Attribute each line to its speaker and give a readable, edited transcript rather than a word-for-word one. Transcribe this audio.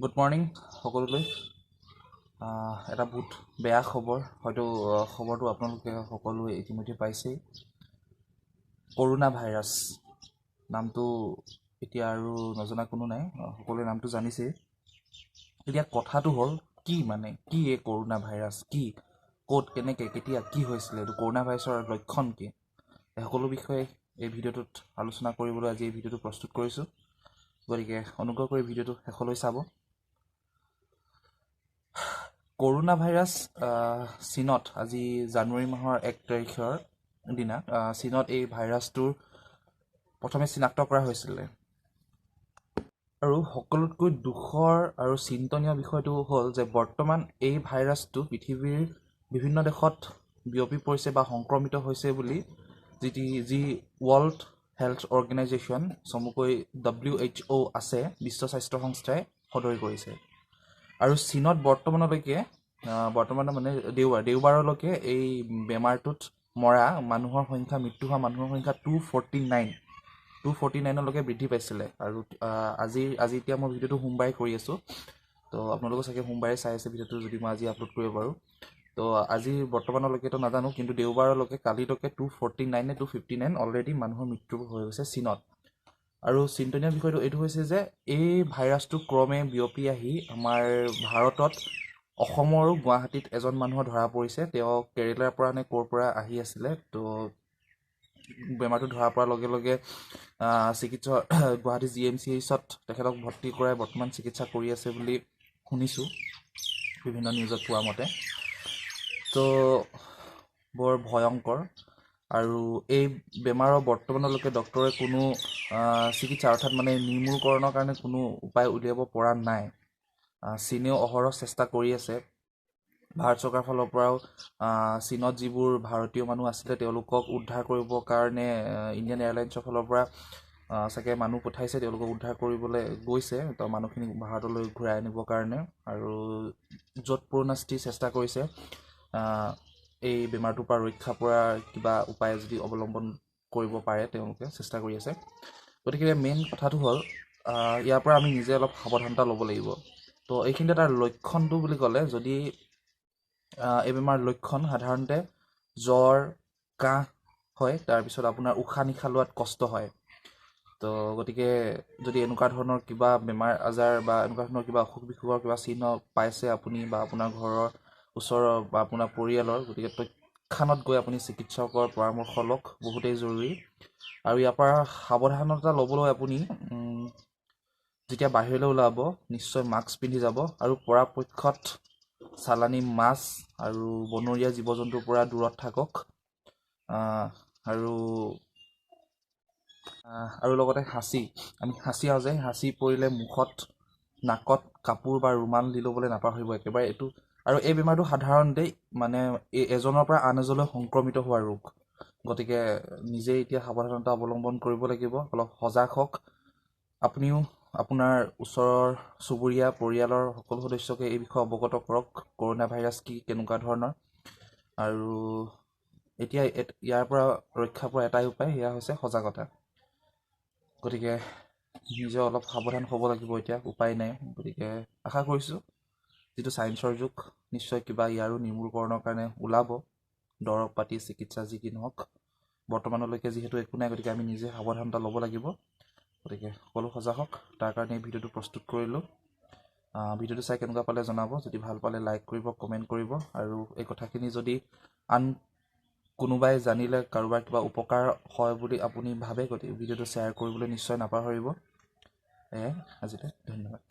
Speaker 1: Good morning সকলোলৈ। এটা বহুত বেয়া খবৰ, হয়তো খবৰটো আপোনালোকে সকলোৱে ইতিমধ্যে পাইছেই। কৰোণা ভাইৰাছ নামটো এতিয়া আৰু নজনা কোনো নাই, সকলোৱে নামটো জানিছেই। এতিয়া কথাটো হ'ল কি কি এই কৰোণা ভাইৰাছ, কি ক'ত কেনেকৈ কেতিয়া কি হৈছিলে, এইটো কৰোণা ভাইৰাছৰ লক্ষণ কি, এই সকলো বিষয়ে এই ভিডিঅ'টোত আলোচনা কৰিবলৈ আজি এই ভিডিঅ'টো প্ৰস্তুত কৰিছোঁ। গতিকে অনুগ্ৰহ কৰি ভিডিঅ'টো শেষলৈ চাব। কৰোণা ভাইৰাছ চীনত আজি জানুৱাৰী মাহৰ 1 তাৰিখৰ দিনা চীনত এই ভাইৰাছটোৰ প্ৰথমে চিনাক্ত কৰা হৈছিলে। আৰু সকলোতকৈ দুখৰ আৰু চিন্তনীয় বিষয়টো হ'ল যে বৰ্তমান এই ভাইৰাছটো পৃথিৱীৰ বিভিন্ন দেশত বিয়পি পৰিছে বা সংক্ৰমিত হৈছে বুলি যি ৱৰ্ল্ড হেল্থ অৰ্গেনাইজেশ্যন, চমুকৈ WHO আছে, বিশ্ব স্বাস্থ্য সংস্থাই সদৰি কৰিছে। আৰু চীনত বৰ্তমানলৈকে দেওবাৰলৈকে এই বেমাৰটোত মৰা মানুহৰ সংখ্যা, মৃত্যু হোৱা মানুহৰ সংখ্যা 249লৈকে বৃদ্ধি পাইছিলে। আৰু আজি এতিয়া মই ভিডিঅ'টো সোমবাৰে কৰি আছোঁ, তো আপোনালোকে চাগে সোমবাৰে চাই আছে ভিডিঅ'টো, যদি মই আজি আপলোড কৰিব পাৰোঁ। তো আজি বৰ্তমানলৈকেতো নাজানো, কিন্তু দেওবাৰলৈকে কালিলৈকে 249 নে 259 অলৰেডি মানুহৰ মৃত্যু হৈ গৈছে চীনত। আৰু চিন্তনীয় বিষয়টো এইটো হৈছে যে এই ভাইৰাছটো ক্ৰমে বিয়পি আহি আমাৰ ভাৰতত, অসমৰো গুৱাহাটীত এজন মানুহৰ ধৰা পৰিছে। তেওঁ কেৰেলাৰ পৰা নে ক'ৰ পৰা আহি আছিলে। তো বেমাৰটো ধৰা পৰাৰ লগে লগে গুৱাহাটী GMCHত তেখেতক ভৰ্তি কৰাই বৰ্তমান চিকিৎসা কৰি আছে বুলি শুনিছোঁ, বিভিন্ন নিউজত পোৱা মতে। তো বৰ ভয়ংকৰ। আৰু এই বেমাৰৰ বৰ্তমানলৈকে ডক্তৰে কোনো চিকিৎসা অৰ্থাৎ নিৰ্মূলকৰণৰ কাৰণে কোনো উপায় উলিয়াব পৰা নাই। চীনেও অহৰহ চেষ্টা কৰি আছে। ভাৰত চৰকাৰৰ ফালৰ পৰাও চীনত যিবোৰ ভাৰতীয় মানুহ আছিলে তেওঁলোকক উদ্ধাৰ কৰিবৰ কাৰণে ইণ্ডিয়ান এয়াৰলাইন্সৰ ফালৰ পৰা চাগে মানুহ পঠাইছে, তেওঁলোকক উদ্ধাৰ কৰিবলৈ গৈছে, তো মানুহখিনি ভাৰতলৈ ঘূৰাই আনিবৰ কাৰণে। আৰু য'ত পূৰ্ণাস্তি চেষ্টা কৰিছে এই বেমাৰটোৰ পৰা ৰক্ষা পোৱাৰ কিবা উপায় যদি অৱলম্বন কৰিব পাৰে, তেওঁলোকে চেষ্টা কৰি আছে। গতিকে মেইন কথাটো হ'ল ইয়াৰ পৰা আমি নিজে অলপ সাৱধানতা ল'ব লাগিব। তো এইখিনিতে তাৰ লক্ষণটো বুলি ক'লে, যদি এই বেমাৰ লক্ষণ সাধাৰণতে জ্বৰ, কাহ হয়, তাৰপিছত আপোনাৰ উশাহ নিশাহ লোৱাত কষ্ট হয়। তো গতিকে যদি এনেকুৱা ধৰণৰ কিবা বেমাৰ আজাৰ বা এনেকুৱা ধৰণৰ কিবা অসুখ বিসুখৰ কিবা চিহ্ন পাইছে আপুনি বা আপোনাৰ ঘৰৰ ওচৰৰ বা আপোনাৰ পৰিয়ালৰ, গতিকে তৎক্ষণাত গৈ আপুনি চিকিৎসকৰ পৰামৰ্শ লওক, বহুতেই জৰুৰী। আৰু ইয়াৰ পৰা সাৱধানতা ল'বলৈ আপুনি যেতিয়া বাহিৰলৈ ওলাব নিশ্চয় মাস্ক পিন্ধি যাব, আৰু পৰাপক্ষত চালানী মাছ আৰু বনৰীয়া জীৱ জন্তুৰ পৰা দূৰত থাকক। আৰু লগতে আমি হাঁচি পৰিলে মুখত, নাকত কাপোৰ বা ৰুমাল দি ল'বলৈ নাপাহৰিব একেবাৰে এইটো। আৰু এই বেমাৰটো সাধাৰণতে এজনৰ পৰা আন এজনলৈ সংক্ৰমিত হোৱা ৰোগ। গতিকে নিজেই এতিয়া সাৱধানতা অৱলম্বন কৰিব লাগিব, অলপ সজাগ হওক। আপুনিও আপোনাৰ ওচৰৰ চুবুৰীয়া পৰিয়ালৰ সকলো সদস্যকে এই বিষয়ে অৱগত কৰক, কৰোণা ভাইৰাছ কি, কেনেকুৱা ধৰণৰ। আৰু এতিয়া ইয়াৰ পৰা ৰক্ষা পোৱাৰ এটাই উপায়, সেয়া হৈছে সজাগতা। গতিকে নিজে অলপ সাৱধান হ'ব লাগিব, এতিয়া উপায় নাই। গতিকে আশা কৰিছোঁ যিটো ছায়েন্সৰ যুগ, নিশ্চয় কিবা ইয়াৰো নিৰ্মূলকৰণৰ কাৰণে ওলাব, দৰৱ পাতি চিকিৎসা যি কি নহওক। বৰ্তমানলৈকে যিহেতু একো নাই, গতিকে আমি নিজে সাৱধানতা ল'ব লাগিব। গতিকে সকলো সজাগ হওক, তাৰ কাৰণে এই ভিডিঅ'টো প্ৰস্তুত কৰিলোঁ। ভিডিঅ'টো চাই কেনেকুৱা পালে জনাব, যদি ভাল পালে লাইক কৰিব, কমেণ্ট কৰিব। আৰু এই কথাখিনি যদি আন কোনোবাই জানিলে কাৰোবাৰ কিবা উপকাৰ হয় বুলি আপুনি ভাবে, গতিকে ভিডিঅ'টো শ্বেয়াৰ কৰিবলৈ নিশ্চয় নাপাহৰিব। এয়াই আজিলৈ, ধন্যবাদ।